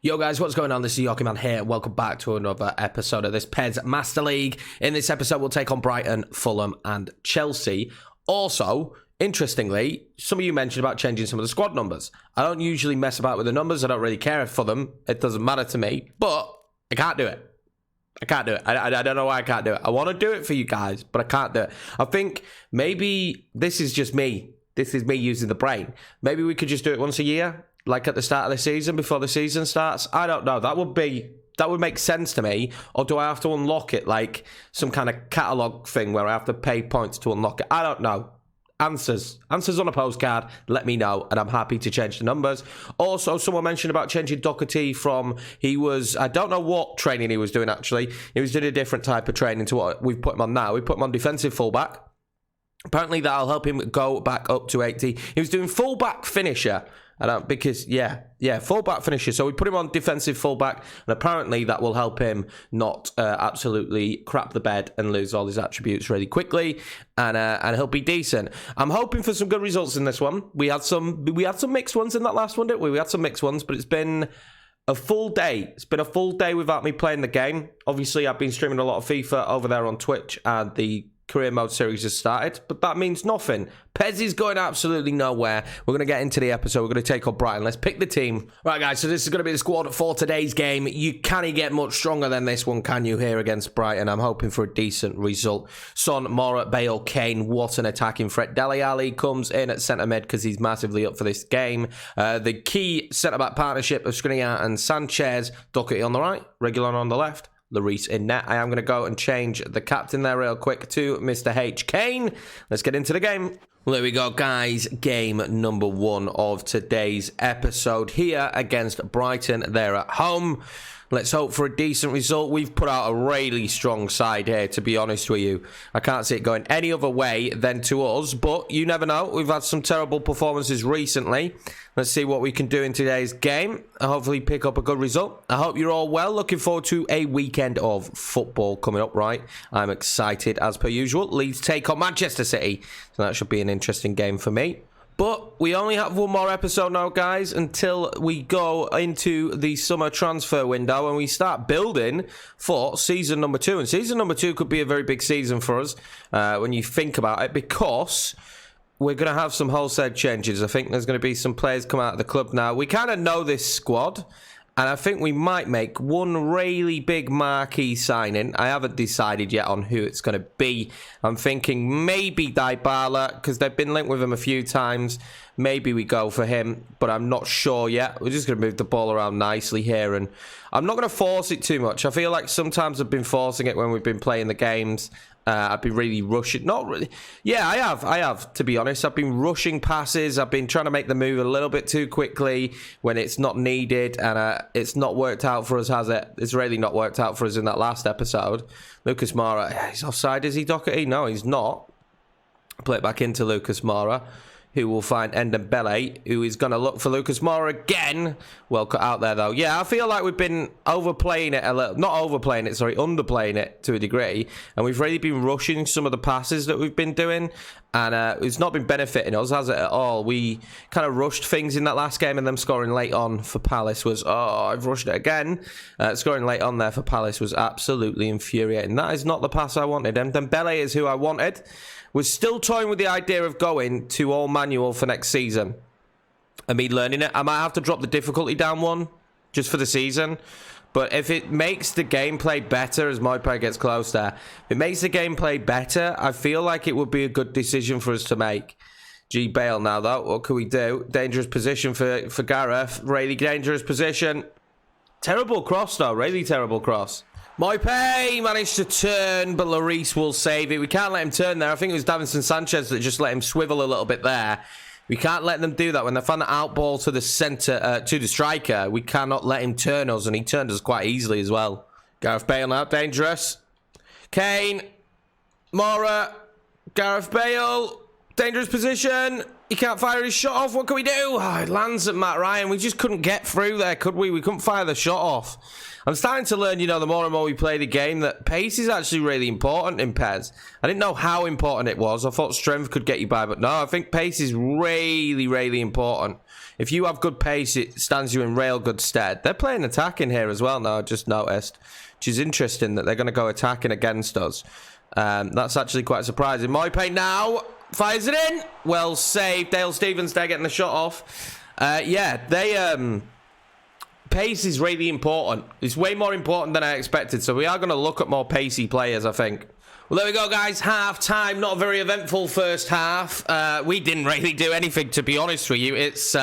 Yo guys, what's going on? This is Yorkie Man here. Welcome back to another episode of this PES Master League. In this episode, we'll take on Brighton, Fulham and Chelsea. Also, interestingly, some of you mentioned about changing some of the squad numbers. I don't usually mess about with the numbers. I don't really care for them. It doesn't matter to me, but I can't do it. I can't do it. I don't know why I can't do it. I want to do it for you guys, but I can't do it. I think maybe this is just me. This is me using the brain. Maybe we could just do it once a year. Like at the start of the season, before the season starts? I don't know. That would make sense to me. Or do I have to unlock it like some kind of catalogue thing where I have to pay points to unlock it? I don't know. Answers on a postcard. Let me know, and I'm happy to change the numbers. Also, someone mentioned about changing Doherty from I don't know what training he was doing actually. He was doing a different type of training to what we've put him on now. We put him on defensive fullback. Apparently that'll help him go back up to 80. He was doing fullback finisher. Fullback finisher. So we put him on defensive fullback, and apparently that will help him not absolutely crap the bed and lose all his attributes really quickly, and he'll be decent. I'm hoping for some good results in this one. We had some mixed ones in that last one, didn't we? We had some mixed ones, but it's been a full day. It's been a full day without me playing the game. Obviously, I've been streaming a lot of FIFA over there on Twitch, and the career mode series has started, but that means nothing. PES is going absolutely nowhere. We're going to get into the episode. We're going to take on Brighton. Let's pick the team. Right, guys, so this is going to be the squad for today's game. You can't get much stronger than this one, can you, here against Brighton? I'm hoping for a decent result. Son, Mora, Bale, Kane, what an attacking threat. Dele Alli comes in at centre mid because he's massively up for this game. The key centre-back partnership of Skriniar and Sanchez. Doherty on the right, Regulon on the left. Lloris in net. I am going to go and change the captain there real quick to Mr. H. Kane. Let's get into the game. Well, there we go, guys. Game number 1 of today's episode here against Brighton. They're at home. Let's hope for a decent result. We've put out a really strong side here, to be honest with you. I can't see it going any other way than to us, but you never know. We've had some terrible performances recently. Let's see what we can do in today's game and hopefully pick up a good result. I hope you're all well. Looking forward to a weekend of football coming up, right? I'm excited as per usual. Leeds take on Manchester City, so that should be an interesting game for me. But we only have one more episode now, guys, until we go into the summer transfer window and we start building for season number 2. And season number 2 could be a very big season for us when you think about it, because we're going to have some wholesale changes. I think there's going to be some players come out of the club now. We kind of know this squad, and I think we might make one really big marquee signing. I haven't decided yet on who it's going to be. I'm thinking maybe Dybala, because they've been linked with him a few times. Maybe we go for him, but I'm not sure yet. We're just going to move the ball around nicely here, and I'm not going to force it too much. I feel like sometimes I've been forcing it when we've been playing the games. I've been really rushing. Not really. Yeah, I have, to be honest. I've been rushing passes. I've been trying to make the move a little bit too quickly when it's not needed, and it's not worked out for us, has it? It's really not worked out for us in that last episode. Lucas Moura, he's offside, is he, Doherty? No, he's not. Play it back into Lucas Moura, who will find Ndombele, who is going to look for Lucas Moura again. Well cut out there, though. Yeah, I feel like we've been overplaying it a little. Not overplaying it, sorry, underplaying it to a degree. And we've really been rushing some of the passes that we've been doing. And it's not been benefiting us, has it, at all? We kind of rushed things in that last game, and them scoring late on for Palace was... Oh, I've rushed it again. Scoring late on there for Palace was absolutely infuriating. That is not the pass I wanted. Ndombele is who I wanted. We're still toying with the idea of going to all manual for next season and me learning it. I might have to drop the difficulty down one just for the season. But if it makes the gameplay better, as Moipe gets close there, if it makes the gameplay better, I feel like it would be a good decision for us to make. G. Bale now, though. What can we do? Dangerous position for Gareth. Really dangerous position. Terrible cross, though. Really terrible cross. Moipe managed to turn, but Lloris will save it. We can't let him turn there. I think it was Davinson Sanchez that just let him swivel a little bit there. We can't let them do that. When they find the out ball to the centre, to the striker, we cannot let him turn us, and he turned us quite easily as well. Gareth Bale now, dangerous. Kane. Mora. Gareth Bale. Dangerous position. He can't fire his shot off. What can we do? Oh, it lands at Matt Ryan. We just couldn't get through there, could we? We couldn't fire the shot off. I'm starting to learn, you know, the more and more we play the game, that pace is actually really important in PES. I didn't know how important it was. I thought strength could get you by, but no, I think pace is really, really important. If you have good pace, it stands you in real good stead. They're playing attacking here as well now, I just noticed, which is interesting that they're going to go attacking against us. That's actually quite surprising. Moipe now fires it in. Well saved. Dale Stevens there getting the shot off. Yeah, they... pace is really important. It's way more important than I expected. So we are going to look at more pacey players, I think. Well, there we go, guys. Half time. Not a very eventful first half. We didn't really do anything, to be honest with you. It's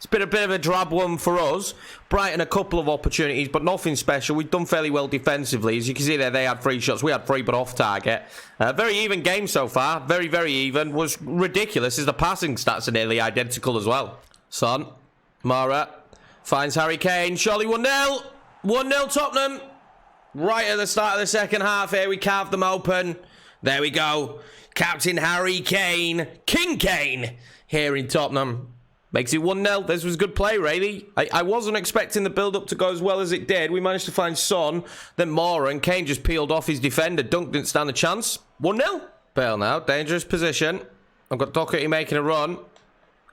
been a bit of a drab one for us. Brighton, a couple of opportunities, but nothing special. We've done fairly well defensively. As you can see there, they had 3 shots. We had 3, but off target. Very even game so far. Very, very even. Was ridiculous as the passing stats are nearly identical as well. Son. Mara. Finds Harry Kane. Surely 1-0. 1-0 Tottenham. Right at the start of the second half here. We carved them open. There we go. Captain Harry Kane. King Kane. Here in Tottenham. Makes it 1-0. This was good play, really. I wasn't expecting the build-up to go as well as it did. We managed to find Son. Then Mora. And Kane just peeled off his defender. Dunk didn't stand a chance. 1-0. Bale now. Dangerous position. I've got Doherty making a run.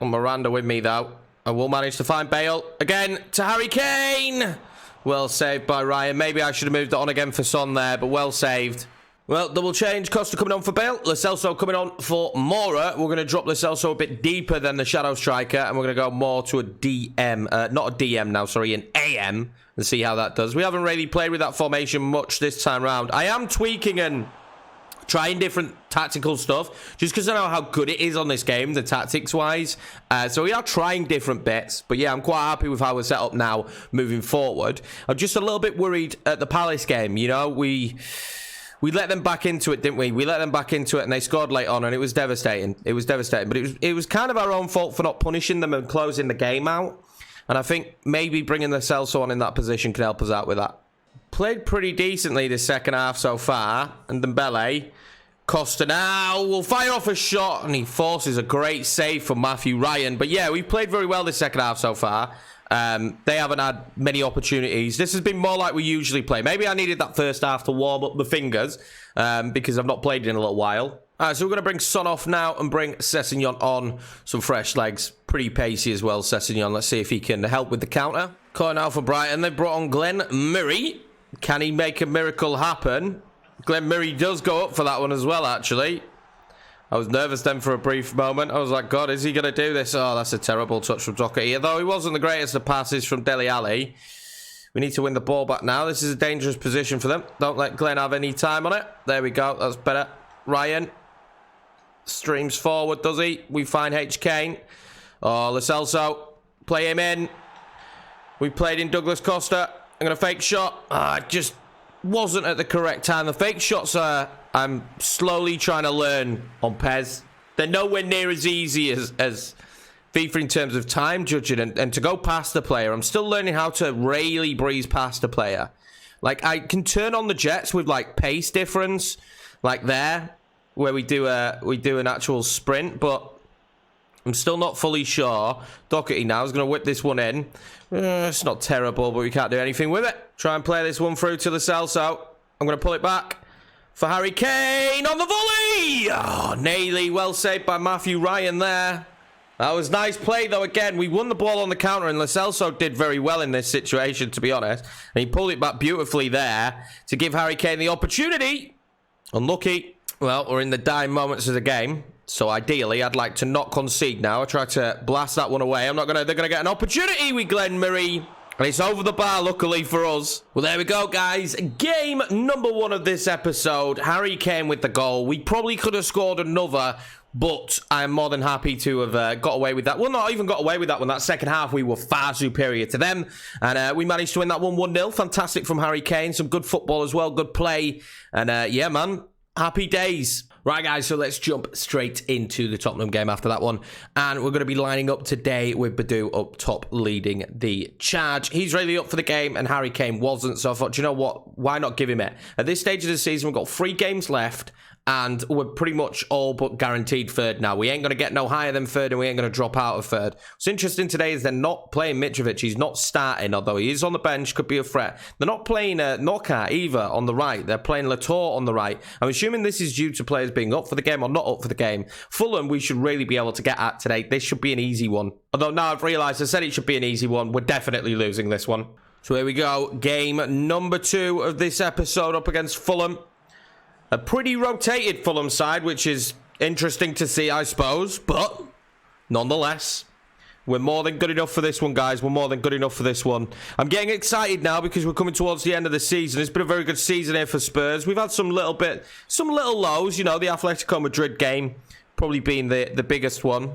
And Miranda with me, though. I will manage to find Bale. Again, to Harry Kane. Well saved by Ryan. Maybe I should have moved it on again for Son there, but well saved. Well, double change. Costa coming on for Bale. Lo Celso coming on for Mora. We're going to drop Lo Celso a bit deeper than the Shadow Striker, and we're going to go more to a DM. Not a DM now, sorry, an AM, and see how that does. We haven't really played with that formation much this time round. I am tweaking and trying different tactical stuff, just because I know how good it is on this game, the tactics-wise. So we are trying different bits. But yeah, I'm quite happy with how we're set up now, moving forward. I'm just a little bit worried at the Palace game. You know, we let them back into it, didn't we? We let them back into it, and they scored late on, and it was devastating. It was devastating. But it was kind of our own fault for not punishing them and closing the game out. And I think maybe bringing the Celso on in that position can help us out with that. Played pretty decently this second half so far. And Dembele. Costa now will fire off a shot. And he forces a great save from Matthew Ryan. But yeah, we've played very well this second half so far. They haven't had many opportunities. This has been more like we usually play. Maybe I needed that first half to warm up the fingers. Because I've not played in a little while. Alright, so we're going to bring Son off now and bring Sessegnon on. Some fresh legs. Pretty pacey as well, Sessegnon. Let's see if he can help with the counter. Corner now for Brighton. They've brought on Glenn Murray. Can he make a miracle happen? Glenn Murray does go up for that one as well, actually. I was nervous then for a brief moment. I was like, God, is he going to do this? Oh, that's a terrible touch from Doherty. Although he wasn't the greatest of passes from Dele Alli. We need to win the ball back now. This is a dangerous position for them. Don't let Glenn have any time on it. There we go. That's better. Ryan streams forward, does he? We find H. Kane. Oh, Lo Celso. Play him in. We played in Douglas Costa. I'm going to fake shot. Just wasn't at the correct time. The fake shots are... I'm slowly trying to learn on PES. They're nowhere near as easy as FIFA in terms of time judging and to go past the player. I'm still learning how to really breeze past the player. Like, I can turn on the jets with, like, pace difference. Like there, where we do an actual sprint, but... I'm still not fully sure. Doherty now is going to whip this one in. It's not terrible, but we can't do anything with it. Try and play this one through to Lo Celso. I'm going to pull it back for Harry Kane on the volley. Oh, nearly well saved by Matthew Ryan there. That was nice play, though. Again, we won the ball on the counter, and Lo Celso did very well in this situation, to be honest. And he pulled it back beautifully there to give Harry Kane the opportunity. Unlucky. Well, we're in the dying moments of the game. So ideally, I'd like to not concede now. I try to blast that one away. They're going to get an opportunity with Glenn Murray. And it's over the bar, luckily for us. Well, there we go, guys. Game number 1 of this episode. Harry Kane with the goal. We probably could have scored another, but I'm more than happy to have got away with that. Well, not even got away with that one. That second half, we were far superior to them. And we managed to win that one 1-0. Fantastic from Harry Kane. Some good football as well. Good play. And yeah, man. Happy days. Right, guys, so let's jump straight into the Tottenham game after that one. And we're going to be lining up today with Badu up top leading the charge. He's really up for the game, and Harry Kane wasn't. So I thought, you know what? Why not give him it? At this stage of the season, we've got 3 games left. and we're pretty much all but guaranteed third now. We ain't going to get no higher than third, and we ain't going to drop out of third. What's interesting today is they're not playing Mitrovic. He's not starting, although he is on the bench, could be a threat. They're not playing Knockout either on the right. They're playing Latour on the right. I'm assuming this is due to players being up for the game or not up for the game. Fulham, we should really be able to get at today. This should be an easy one. Although now I've realised I said it should be an easy one. We're definitely losing this one. So here we go. Game number 2 of this episode up against Fulham. A pretty rotated Fulham side, which is interesting to see, I suppose. But nonetheless, we're more than good enough for this one, guys. We're more than good enough for this one. I'm getting excited now because we're coming towards the end of the season. It's been a very good season here for Spurs. We've had some little lows. You know, the Atletico Madrid game probably being the biggest one.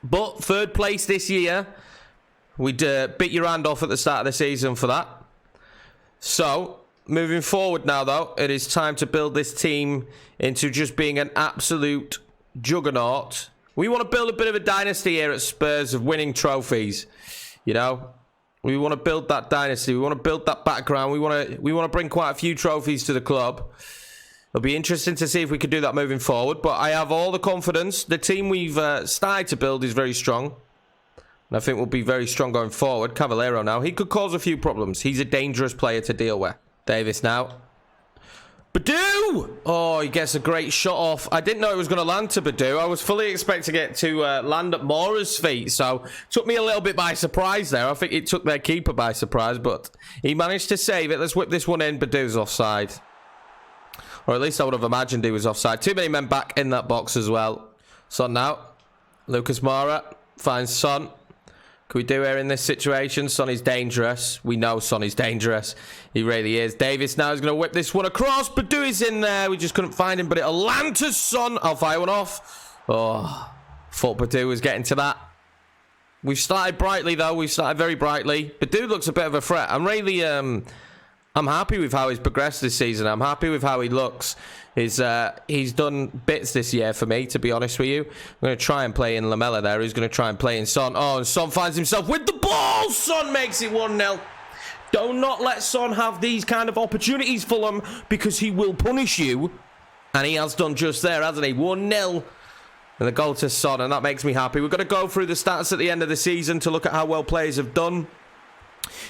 But third place this year. We'd bit your hand off at the start of the season for that. So, moving forward now, though, it is time to build this team into just being an absolute juggernaut. We want to build a bit of a dynasty here at Spurs of winning trophies. You know, we want to build that dynasty. We want to build that background. We want to bring quite a few trophies to the club. It'll be interesting to see if we can do that moving forward. But I have all the confidence. The team we've started to build is very strong. And I think we'll be very strong going forward. Cavallero now. He could cause a few problems. He's a dangerous player to deal with. Davis now. Badu! Oh, he gets a great shot off. I didn't know it was going to land to Badu. I was fully expecting it to land at Mora's feet. So, took me a little bit by surprise there. I think it took their keeper by surprise. But he managed to save it. Let's whip this one in. Badu's offside. Or at least I would have imagined he was offside. Too many men back in that box as well. Son now. Lucas Moura finds Son. Can we do here in this situation? Son is dangerous. We know Son is dangerous. He really is. Davis now is going to whip this one across. Badu is in there. We just couldn't find him, but it'll land to Son. I'll fire one off. Oh, thought Badu was getting to that. We've started brightly, though. We've started very brightly. Badu looks a bit of a threat. I'm really... I'm happy with how he's progressed this season. I'm happy with how he looks. He's done bits this year for me, to be honest with you. I'm going to try and play in Lamella there. He's going to try and play in Son. Oh, and Son finds himself with the ball. Son makes it 1-0. Do not let Son have these kind of opportunities, Fulham, because he will punish you. And he has done just there, hasn't he? 1-0. And the goal to Son, and that makes me happy. We're going to go through the stats at the end of the season to look at how well players have done,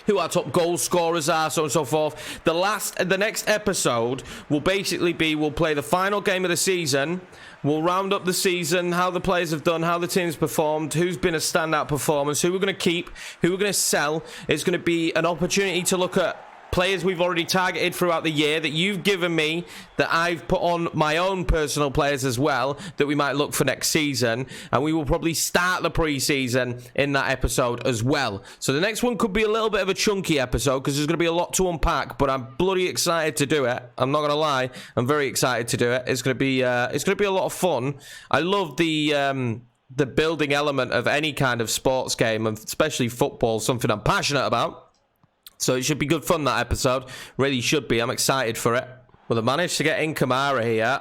who our top goal scorers are, so on and so forth. The next episode will basically be, we'll play the final game of the season. We'll round up the season, how the players have done, how the team's performed, who's been a standout performance, who we're going to keep, who we're going to sell. It's going to be an opportunity to look at players we've already targeted throughout the year that you've given me, that I've put on my own personal players as well, that we might look for next season. And we will probably start the pre-season in that episode as well. So the next one could be a little bit of a chunky episode because there's going to be a lot to unpack, but I'm bloody excited to do it. I'm not going to lie. I'm very excited to do it. It's going to be a lot of fun. I love the building element of any kind of sports game, and especially football, something I'm passionate about. So it should be good fun, that episode. Really should be. I'm excited for it. Well, they managed to get in Kamara here.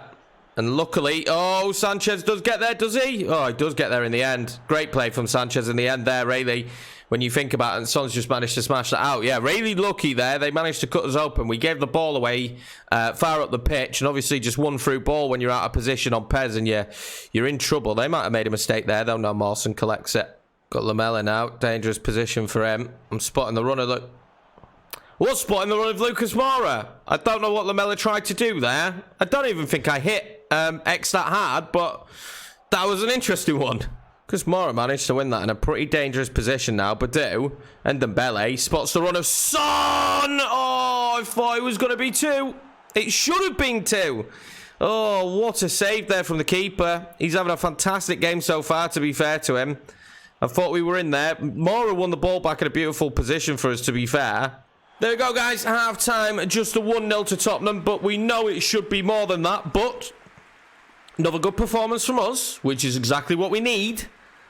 And luckily... Oh, Sanchez does get there, does he? Oh, he does get there in the end. Great play from Sanchez in the end there, really. When you think about it, and Son's just managed to smash that out. Yeah, really lucky there. They managed to cut us open. We gave the ball away far up the pitch. And obviously just one through ball when you're out of position on PES and you're in trouble. They might have made a mistake there, though. No, Mawson collects it. Got Lamella now. Dangerous position for him. I'm spotting the runner. Look. What's spotting the run of Lucas Moura? I don't know what Lamella tried to do there. I don't even think I hit X that hard, but that was an interesting one. Because Moura managed to win that in a pretty dangerous position now. Badu and Dembele spots the run of Son. Oh, I thought it was going to be 2. It should have been 2. Oh, what a save there from the keeper. He's having a fantastic game so far, to be fair to him. I thought we were in there. Moura won the ball back in a beautiful position for us, to be fair. There we go, guys. Half time, just a 1-0 to Tottenham, but we know it should be more than that. But another good performance from us, which is exactly what we need.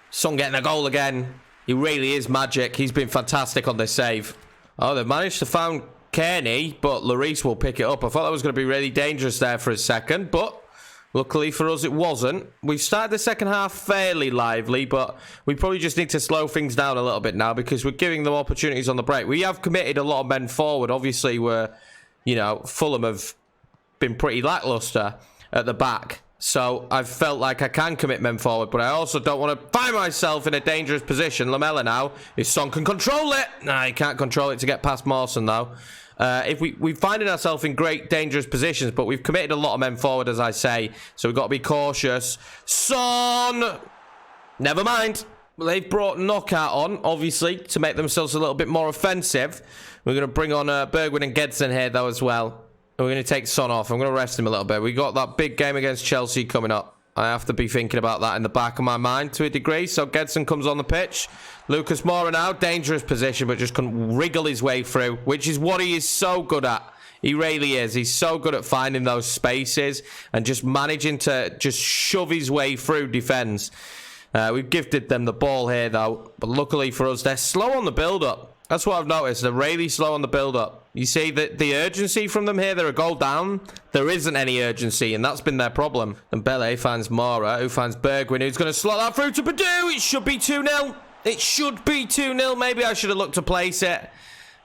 Son getting a goal again. He really is magic. He's been fantastic on this save. Oh, they've managed to find Kearney, but Lloris will pick it up. I thought that was going to be really dangerous there for a second, but luckily for us, it wasn't. We've started the second half fairly lively, but we probably just need to slow things down a little bit now because we're giving them opportunities on the break. We have committed a lot of men forward. Obviously, Fulham have been pretty lackluster. at the back. So I've felt like I can commit men forward, but I also don't want to find myself in a dangerous position. Lamella now, if Son can control it. Nah, he can't control it to get past Mawson though. If we're finding ourselves in great dangerous positions, but we've committed a lot of men forward, as I say, so we've got to be cautious. Son! Never mind. They've brought Knockout on, obviously, to make themselves a little bit more offensive. We're going to bring on Bergwijn and Gedson here, though, as well. And we're going to take Son off. I'm going to rest him a little bit. We got that big game against Chelsea coming up. I have to be thinking about that in the back of my mind to a degree. So Gedson comes on the pitch. Lucas Moura now, dangerous position, but just couldn't wriggle his way through, which is what he is so good at. He really is. He's so good at finding those spaces and just managing to just shove his way through defence. We've gifted them the ball here, though. But luckily for us, they're slow on the build-up. That's what I've noticed. They're really slow on the build-up. You see the urgency from them here. They're a goal down. There isn't any urgency, and that's been their problem. And Bele finds Moura, who finds Bergwijn, who's going to slot that through to Badu. It should be 2-0. It should be 2-0. Maybe I should have looked to place it.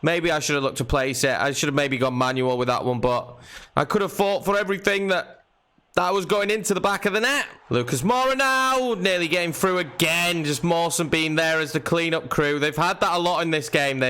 I should have maybe gone manual with that one, but I could have fought for everything that was going into the back of the net. Lucas Moura now, nearly getting through again. Just Mawson being there as the clean-up crew. They've had that a lot in this game.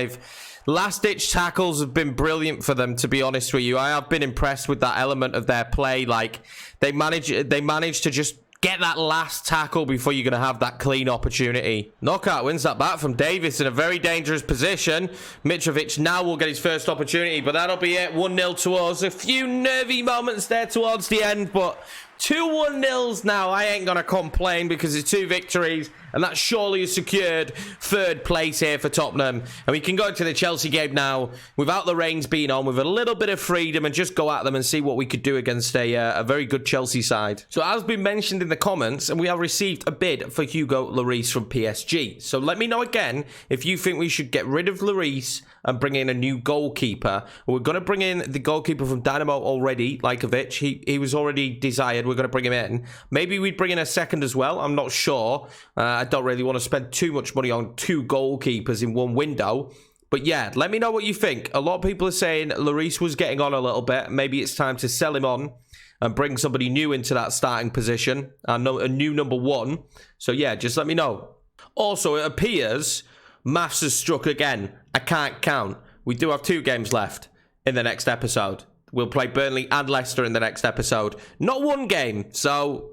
Last-ditch tackles have been brilliant for them, to be honest with you. I have been impressed with that element of their play. Like, they manage to just get that last tackle before you're going to have that clean opportunity. Knockout wins that back from Davis in a very dangerous position. Mitrovic now will get his first opportunity, but that'll be it. 1-0 to us. A few nervy moments there towards the end, but 2 1-0s now. I ain't going to complain because it's 2 victories, and that surely has secured 3rd place here for Tottenham. And we can go into the Chelsea game now without the rains being on, with a little bit of freedom, and just go at them and see what we could do against a very good Chelsea side. So as been mentioned in the comments, and we have received a bid for Hugo Lloris from PSG. So let me know again if you think we should get rid of Lloris and bring in a new goalkeeper. We're going to bring in the goalkeeper from Dynamo already, Lajkovic. He was already desired. We're going to bring him in. Maybe we'd bring in a second as well. I'm not sure. I don't really want to spend too much money on 2 goalkeepers in one window. But yeah, let me know what you think. A lot of people are saying Lloris was getting on a little bit. Maybe it's time to sell him on and bring somebody new into that starting position. A new number 1. So yeah, just let me know. Also, it appears maths has struck again. I can't count. We do have 2 games left in the next episode. We'll play Burnley and Leicester in the next episode. Not 1 game. So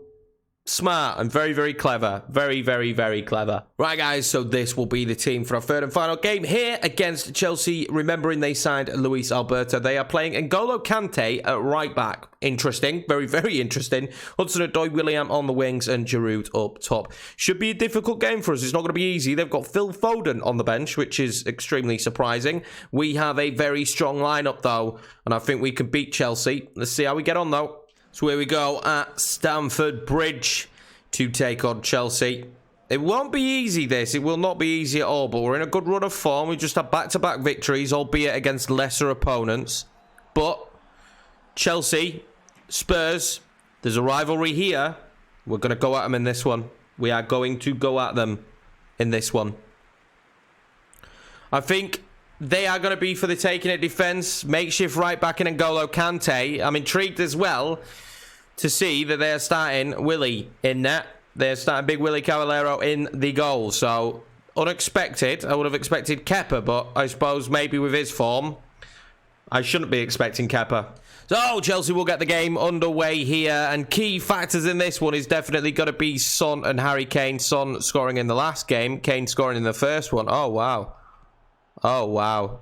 smart and very, very clever. Very, very, very clever. Right, guys, so this will be the team for our 3rd and final game here against Chelsea. Remembering they signed Luis Alberto. They are playing N'Golo Kante at right back. Interesting. Very, very interesting. Hudson-Odoi, William on the wings, and Giroud up top. Should be a difficult game for us. It's not going to be easy. They've got Phil Foden on the bench, which is extremely surprising. We have a very strong lineup, though, and I think we can beat Chelsea. Let's see how we get on, though. So here we go at Stamford Bridge to take on Chelsea. It won't be easy, this. It will not be easy at all, but we're in a good run of form. We just had back-to-back victories, albeit against lesser opponents. But Chelsea, Spurs, there's a rivalry here. We're going to go at them in this one. We are going to go at them in this one. I think they are going to be for the taking at defence. Makeshift right back in N'Golo Kante. I'm intrigued as well to see that they are starting Willy in net. They're starting Big Willy Caballero in the goal. So, unexpected. I would have expected Kepa, but I suppose maybe with his form, I shouldn't be expecting Kepa. So, Chelsea will get the game underway here. And key factors in this one is definitely going to be Son and Harry Kane. Son scoring in the last game. Kane scoring in the first one. Oh, wow. Oh, wow.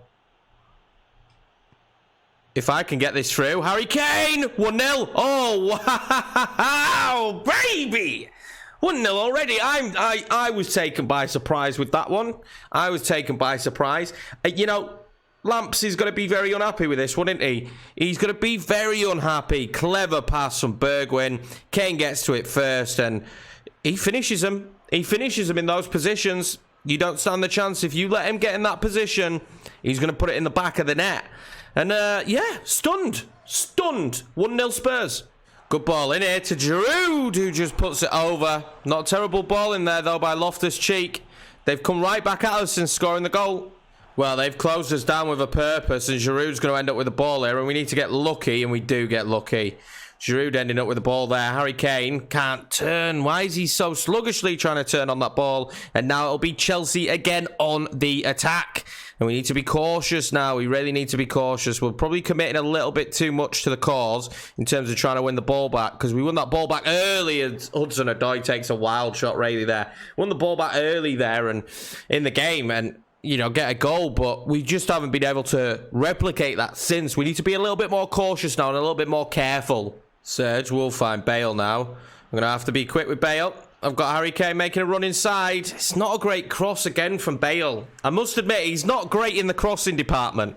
If I can get this through. Harry Kane! 1-0. Oh, wow. Baby. 1-0 already. I was taken by surprise with that one. I was taken by surprise. You know, Lamps is going to be very unhappy with this, wouldn't he? He's going to be very unhappy. Clever pass from Bergwijn. Kane gets to it first and he finishes him. He finishes him in those positions. You don't stand the chance. If you let him get in that position, he's going to put it in the back of the net. And, yeah, stunned. Stunned. 1-0 Spurs. Good ball in here to Giroud, who just puts it over. Not a terrible ball in there, though, by Loftus-Cheek. They've come right back at us since scoring the goal. Well, they've closed us down with a purpose, and Giroud's going to end up with the ball here, and we need to get lucky, and we do get lucky. Giroud ending up with the ball there. Harry Kane can't turn. Why is he so sluggishly trying to turn on that ball? And now it'll be Chelsea again on the attack. And we need to be cautious now. We really need to be cautious. We're probably committing a little bit too much to the cause in terms of trying to win the ball back, because we won that ball back early and Hudson-Odoi takes a wild shot really there. Won the ball back early there and in the game and, you know, get a goal, but we just haven't been able to replicate that since. We need to be a little bit more cautious now and a little bit more careful. Serge will find Bale now. I'm going to have to be quick with Bale. I've got Harry Kane making a run inside. It's not a great cross again from Bale. I must admit, he's not great in the crossing department.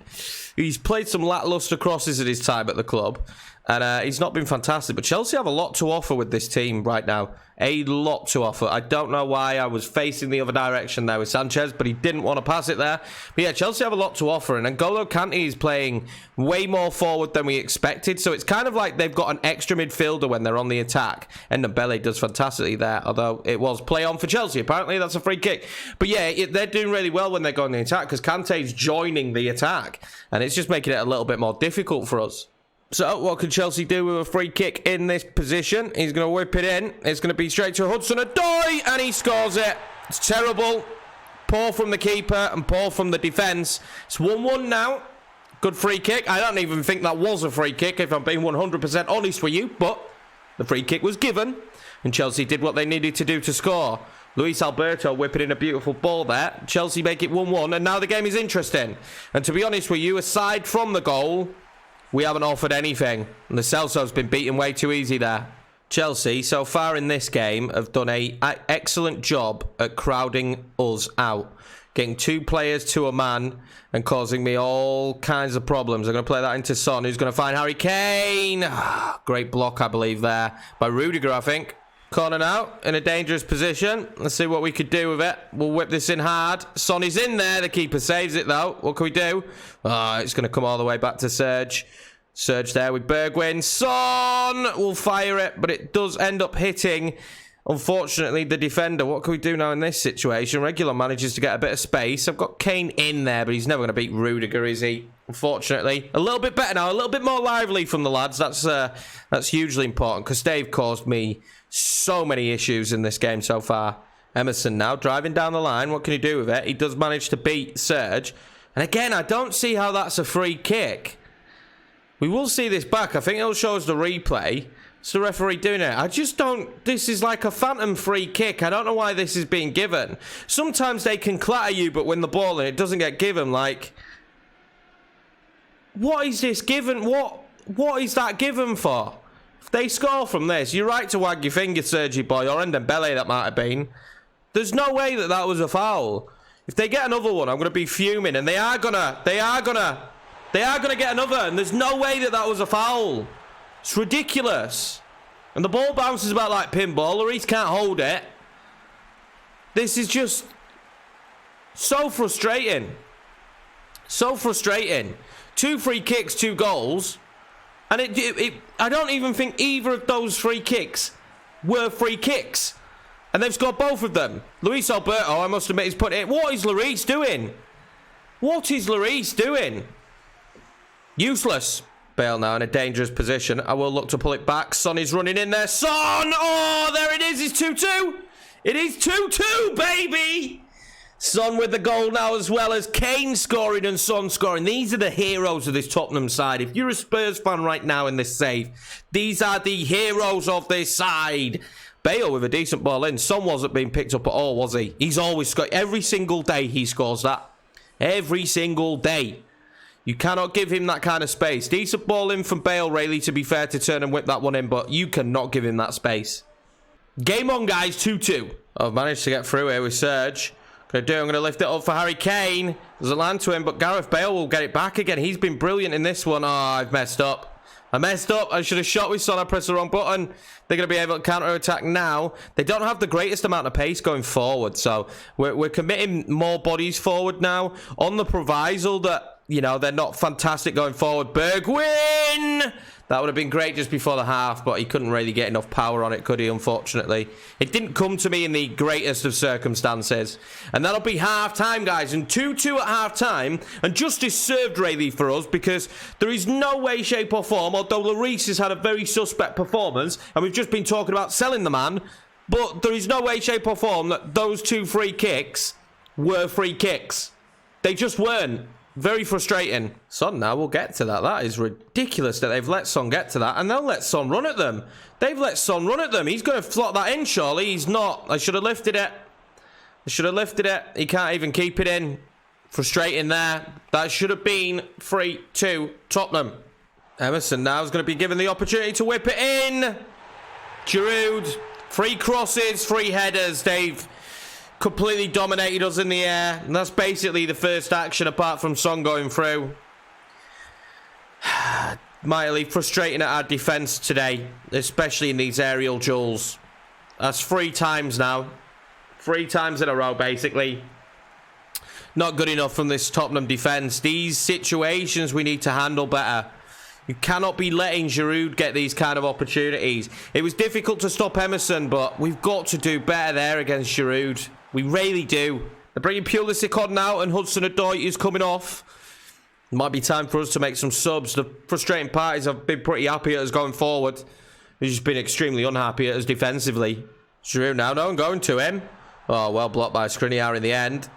He's played some lacklustre crosses at his time at the club. And he's not been fantastic. But Chelsea have a lot to offer with this team right now. A lot to offer. I don't know why I was facing the other direction there with Sanchez, but he didn't want to pass it there. But yeah, Chelsea have a lot to offer. And N'Golo Kante is playing way more forward than we expected. So it's kind of like they've got an extra midfielder when they're on the attack. And Ndombele does fantastically there. Although it was play on for Chelsea. Apparently that's a free kick. But yeah, they're doing really well when they go on the attack, because Kante's joining the attack. And it's just making it a little bit more difficult for us. So, what can Chelsea do with a free kick in this position? He's going to whip it in. It's going to be straight to Hudson-Odoi, and he scores it. It's terrible. Poor from the keeper and poor from the defence. It's 1-1 now. Good free kick. I don't even think that was a free kick, if I'm being 100% honest with you. But the free kick was given, and Chelsea did what they needed to do to score. Luis Alberto whipping in a beautiful ball there. Chelsea make it 1-1, and now the game is interesting. And to be honest with you, aside from the goal, we haven't offered anything. And the Celso's been beaten way too easy there. Chelsea, so far in this game, have done an excellent job at crowding us out. Getting two players to a man and causing me all kinds of problems. I'm going to play that into Son, who's going to find Harry Kane. Great block, I believe, there. By Rudiger, I think. Corner now, in a dangerous position. Let's see what we could do with it. We'll whip this in hard. Son is in there. The keeper saves it, though. What can we do? It's going to come all the way back to Serge. Serge there with Bergwijn. Son will fire it, but it does end up hitting, unfortunately, the defender. What can we do now in this situation? Regular manages to get a bit of space. I've got Kane in there, but he's never going to beat Rudiger, is he? Unfortunately. A little bit better now. A little bit more lively from the lads. That's hugely important, because they've caused me so many issues in this game so far. Emerson now driving down the line. What can he do with it? He does manage to beat Serge. And again, I don't see how that's a free kick. We will see this back. I think it'll show us the replay. It's the referee doing it. I just don't... This is like a phantom free kick. I don't know why this is being given. Sometimes they can clatter you but win the ball and it doesn't get given. Like, what is this given? What is that given for? If they score from this, you're right to wag your finger, Sergi boy, or Ndombele that might have been. There's no way that that was a foul. If they get another one, I'm going to be fuming, and they are gonna get another, and there's no way that that was a foul. It's ridiculous. And the ball bounces about like pinball. Lloris can't hold it. This is just so frustrating. So frustrating. 2 free kicks, 2 goals. And I don't even think either of those free kicks were free kicks. And they've scored both of them. Luis Alberto, I must admit, he's put it. What is Lloris doing? What is Lloris doing? Useless. Bale now in a dangerous position. I will look to pull it back. Son is running in there. Son! Oh, there it is. It's 2-2. It is 2-2, baby! Son with the goal now, as well as Kane scoring and Son scoring. These are the heroes of this Tottenham side. If you're a Spurs fan right now in this save, these are the heroes of this side. Bale with a decent ball in. Son wasn't being picked up at all, was he? He's always scored. Every single day he scores that. Every single day. You cannot give him that kind of space. Decent ball in from Bale, really, to be fair, to turn and whip that one in, but you cannot give him that space. Game on, guys. 2-2. I've managed to get through here with Serge. I'm going to lift it up for Harry Kane. There's a land to him, but Gareth Bale will get it back again. He's been brilliant in this one. Oh, I've messed up. I should have shot with Son. I pressed the wrong button. They're going to be able to counter-attack now. They don't have the greatest amount of pace going forward, so we're committing more bodies forward now on the proviso that you know, they're not fantastic going forward. Bergwijn! That would have been great just before the half, but he couldn't really get enough power on it, could he, unfortunately? It didn't come to me in the greatest of circumstances. And that'll be half-time, guys. And 2-2 at half-time. And justice served, really, for us, because there is no way, shape or form, although Lloris has had a very suspect performance, and we've just been talking about selling the man, but there is no way, shape or form that those 2 free kicks were free kicks. They just weren't. Very frustrating. Son, now we'll get to that. That is ridiculous that they've let Son get to that. And they'll let Son run at them. They've let Son run at them. He's going to slot that in, surely. He's not. I should have lifted it. I should have lifted it. He can't even keep it in. Frustrating there. That should have been 3-2 Tottenham. Emerson now is going to be given the opportunity to whip it in. Giroud. 3 crosses, 3 headers. They've completely dominated us in the air, and that's basically the first action apart from Son going through. Mightily frustrating at our defence today, especially in these aerial duels. That's 3 times now. 3 times in a row, basically. Not good enough from this Tottenham defence. These situations we need to handle better. You cannot be letting Giroud get these kind of opportunities. It was difficult to stop Emerson, but we've got to do better there against Giroud. We really do. They're bringing Pulisic on now, and Hudson-Odoi is coming off. It might be time for us to make some subs. The frustrating part is I've been pretty happy at us going forward. He's just been extremely unhappy at us defensively. Giroud now, no one going to him. Oh, well blocked by Skriniar in the end.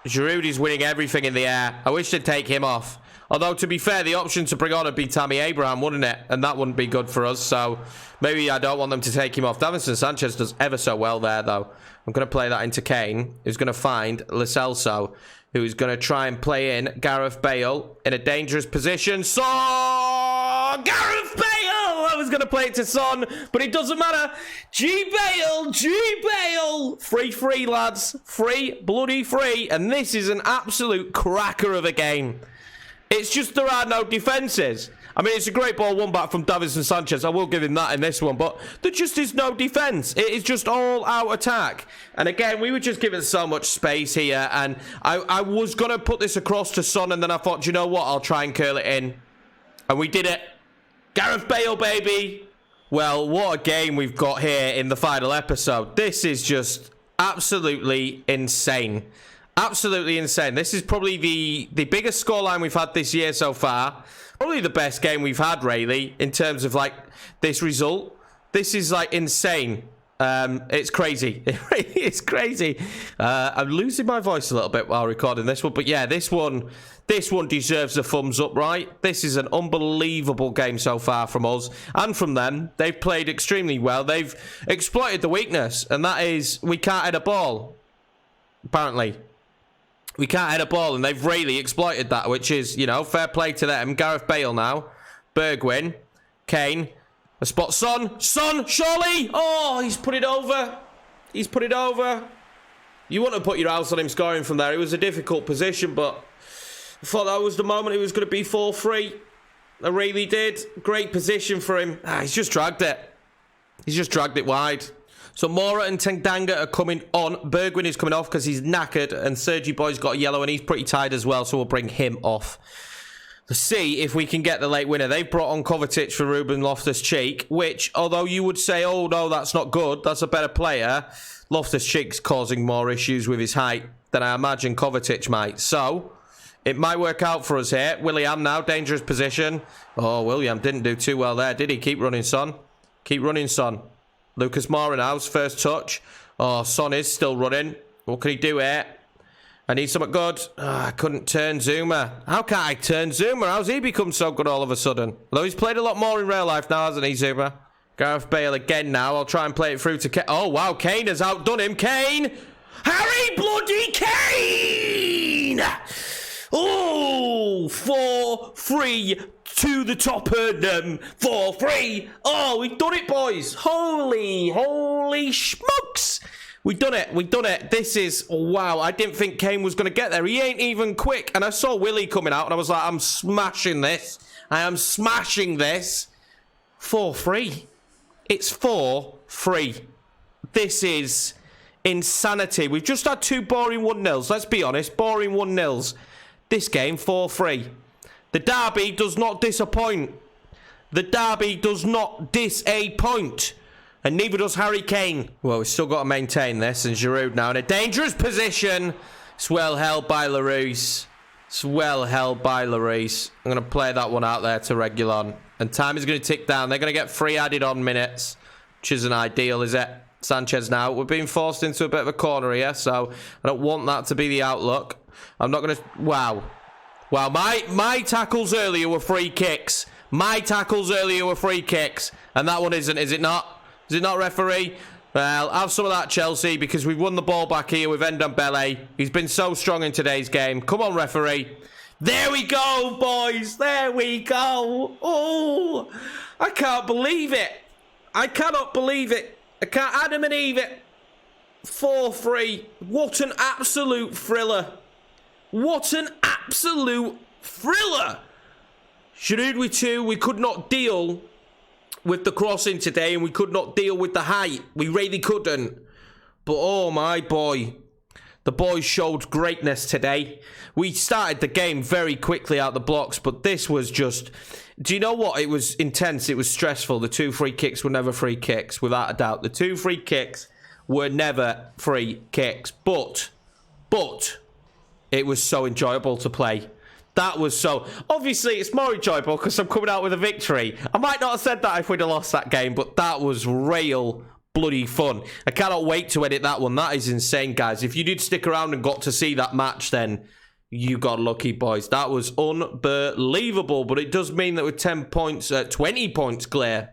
Giroud is winning everything in the air. I wish they'd take him off. Although, to be fair, the option to bring on would be Tammy Abraham, wouldn't it? And that wouldn't be good for us, so maybe I don't want them to take him off. Davinson Sanchez does ever so well there, though. I'm going to play that into Kane, who's going to find Lo Celso, who's going to try and play in Gareth Bale in a dangerous position. Son! Gareth Bale! I was going to play it to Son, but it doesn't matter. G-Bale! G-Bale! Free, lads. Free, bloody free. And this is an absolute cracker of a game. It's just there are no defences. I mean, it's a great ball won back from Davinson Sanchez. I will give him that in this one. But there just is no defence. It is just all out attack. And again, we were just given so much space here. And I was going to put this across to Son. And then I thought, you know what? I'll try and curl it in. And we did it. Gareth Bale, baby. Well, what a game we've got here in the final episode. This is just absolutely insane. Absolutely insane. This is probably the biggest scoreline we've had this year so far. Probably the best game we've had, really, in terms of, like, this result. This is, like, insane. It's crazy. It's crazy. I'm losing my voice a little bit while recording this one. But, yeah, this one deserves a thumbs up, right? This is an unbelievable game so far from us and from them. They've played extremely well. They've exploited the weakness, and that is we can't head a ball, apparently. We can't head a ball, and they've really exploited that, which is, you know, fair play to them. Gareth Bale now. Bergwijn. Kane. A spot. Son, surely! Oh, he's put it over. He's put it over. You wouldn't have put your house on him scoring from there. It was a difficult position, but I thought that was the moment it was going to be 4-3. I really did. Great position for him. He's just dragged it. He's just dragged it wide. So Mora and Tanganga are coming on. Bergwijn is coming off because he's knackered. And Sergi Boy's got a yellow and he's pretty tired as well. So we'll bring him off. Let's see if we can get the late winner. They've brought on Kovacic for Ruben Loftus-Cheek. Which, although you would say, oh no, that's not good. That's a better player. Loftus-Cheek's causing more issues with his height than I imagine Kovacic might. So it might work out for us here. William now, dangerous position. Oh, William didn't do too well there, did he? Keep running, Son. Keep running, Son. Lucas Moura now's first touch. Oh, Son is still running. What can he do here? I need something good. I couldn't turn Zuma. How can't I turn Zuma? How's he become so good all of a sudden? Although he's played a lot more in real life now, hasn't he, Zuma? Gareth Bale again now. I'll try and play it through to Kane. Oh, wow. Kane has outdone him. Kane! Harry bloody Kane! Oh, 4-3 to the Tottenham. 4-3. Oh, we've done it, boys. Holy smokes. We've done it. This is, wow. I didn't think Kane was going to get there. He ain't even quick. And I saw Willie coming out and I was like, I'm smashing this. I am smashing this. 4-3. It's 4-3. This is insanity. We've just had 2 boring 1-0s. Let's be honest. Boring 1-0s. this game 4-3. The derby does not disappoint. The derby does not disappoint. And neither does Harry Kane. Well, we've still got to maintain this. And Giroud now in a dangerous position. It's well held by Lloris. It's well held by Lloris. I'm going to play that one out there to Reguilon. And time is going to tick down. They're going to get 3 added on minutes, which isn't ideal, is it? Sanchez now. We're being forced into a bit of a corner here, so I don't want that to be the outlook. I'm not going to... Wow. Wow, my tackles earlier were free kicks. My tackles earlier were free kicks. And that one isn't, is it not? Is it not, referee? Well, have some of that, Chelsea, because we've won the ball back here with Ndombele. He's been so strong in today's game. Come on, referee. There we go, boys. There we go. Oh, I can't believe it. I cannot believe it. I can't Adam and Eve it. 4-3. What an absolute thriller. What an absolute thriller. Giroud with 2. We could not deal with the crossing today, and we could not deal with the height. We really couldn't. But oh my boy, the boys showed greatness today. We started the game very quickly out the blocks, but this was just... Do you know what? It was intense. It was stressful. The 2 free kicks were never free kicks, without a doubt. The 2 free kicks were never free kicks. But it was so enjoyable to play. That was so... Obviously, it's more enjoyable because I'm coming out with a victory. I might not have said that if we'd have lost that game, but that was real bloody fun. I cannot wait to edit that one. That is insane, guys. If you did stick around and got to see that match, then you got lucky, boys. That was unbelievable, but it does mean that we're 10 points, 20 points clear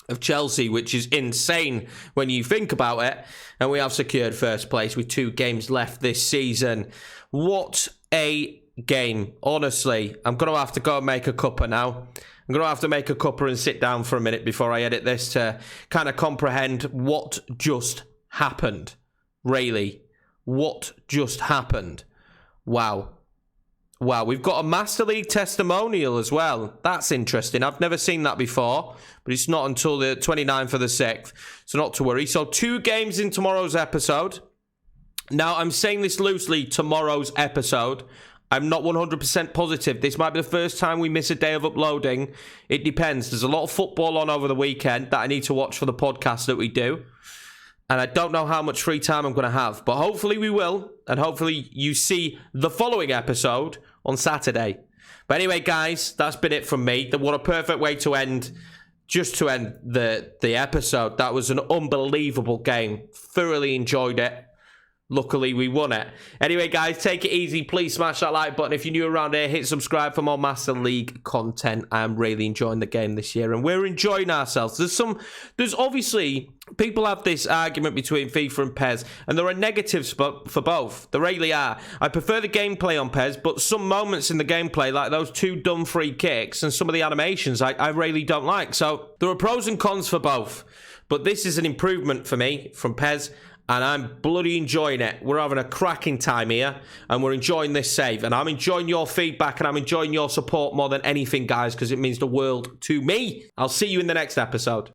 of Chelsea, which is insane when you think about it. And we have secured first place with 2 games left this season. What a game. Honestly, I'm going to have to go and make a cuppa now. I'm going to have to make a cuppa and sit down for a minute before I edit this to kind of comprehend what just happened. Really, what just happened. Wow. Wow, we've got a Master League testimonial as well. That's interesting. I've never seen that before, but it's not until the 29th of the 6th, so not to worry. So 2 games in tomorrow's episode. Now, I'm saying this loosely, tomorrow's episode. I'm not 100% positive. This might be the first time we miss a day of uploading. It depends. There's a lot of football on over the weekend that I need to watch for the podcast that we do. And I don't know how much free time I'm going to have. But hopefully we will. And hopefully you see the following episode on Saturday. But anyway, guys, that's been it from me. What a perfect way to end. Just to end the episode. That was an unbelievable game. Thoroughly enjoyed it. Luckily, we won it. Anyway, guys, take it easy. Please smash that like button. If you're new around here, hit subscribe for more Master League content. I am really enjoying the game this year, and we're enjoying ourselves. There's obviously, people have this argument between FIFA and PES, and there are negatives for both. There really are. I prefer the gameplay on PES, but some moments in the gameplay, like those 2 dumb free kicks and some of the animations, I really don't like. So there are pros and cons for both. But this is an improvement for me from PES, and I'm bloody enjoying it. We're having a cracking time here, and we're enjoying this save. And I'm enjoying your feedback, and I'm enjoying your support more than anything, guys, because it means the world to me. I'll see you in the next episode.